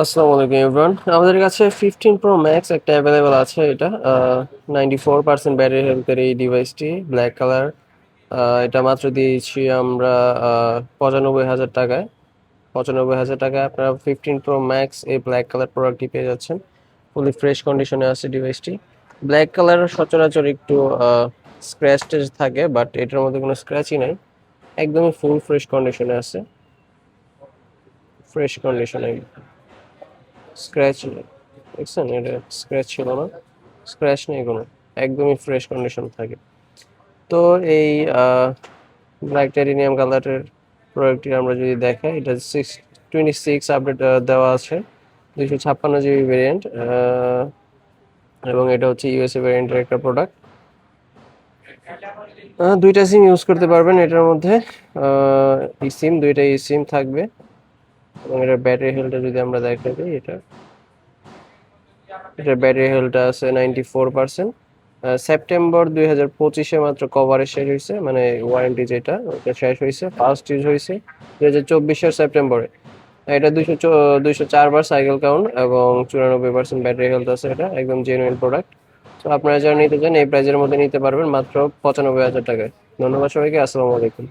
আসসালামু আলাইকুম এভরিওয়ান। আমাদের কাছে 15 প্রো ম্যাক্স একটা অ্যাভেলেবেল আছে। এটা 94% ব্যাটারি হেলথের এই ডিভাইসটি, ব্ল্যাক কালার। এটা মাত্র দিয়েছি আমরা 95,000 টাকায়। 95,000 টাকায় আপনারা 15 প্রো ম্যাক্স এই ব্ল্যাক কালার প্রোডাক্টটি পেয়ে যাচ্ছেন। ফুলি ফ্রেশ কন্ডিশনে আছে ডিভাইসটি। ব্ল্যাক কালার সচরাচর একটু স্ক্র্যাচ টেচ থাকে, বাট এটার মধ্যে কোনো স্ক্র্যাচই নাই। একদমই ফুল ফ্রেশ কন্ডিশনে আছে। ফ্রেশ কন্ডিশনে, স্ক্র্যাচ নেই। দেখছেন, এটা স্ক্র্যাচ ছিল না, স্ক্র্যাচ নেই কোনো, একদমই ফ্রেশ কন্ডিশন থাকে। তো এই ব্ল্যাক টাইটেনিয়াম কালারের প্রোডাক্টটি আমরা যদি দেখাই, এটা 626 আপডেট দেওয়া আছে, 256 জিবি ভেরিয়েন্ট, এবং এটা হচ্ছে ইউএসএ ভেরিয়েন্টের একটা প্রোডাক্ট। দুইটা সিম ইউজ করতে পারবেন এটার মধ্যে। ই সিম, দুইটা ই সিম থাকবে। এবং এটার ব্যাটারি হেলথটা যদি আমরা দেখাই দিই, এটার ব্যাটারি হেলথটা আছে 94%। সেপ্টেম্বর 2025-এ মাত্র কভারেজ শেষ হয়েছে, মানে ওয়ারেন্টি যেটা ওটা শেষ হয়েছে, ফার্স্ট ইউজ হয়েছে 2024-এর সেপ্টেম্বরে। এটা 204 বার সাইকেল কাউন্ট এবং 94% ব্যাটারি হেলথ আছে। এটা একদম জেনুইন প্রোডাক্ট। তো আপনারা যারা নিতে চান এই প্রাইজের মধ্যে নিতে পারবেন মাত্র 95,000 টাকায়। ধন্যবাদ সবাইকে, আসসালামু আলাইকুম।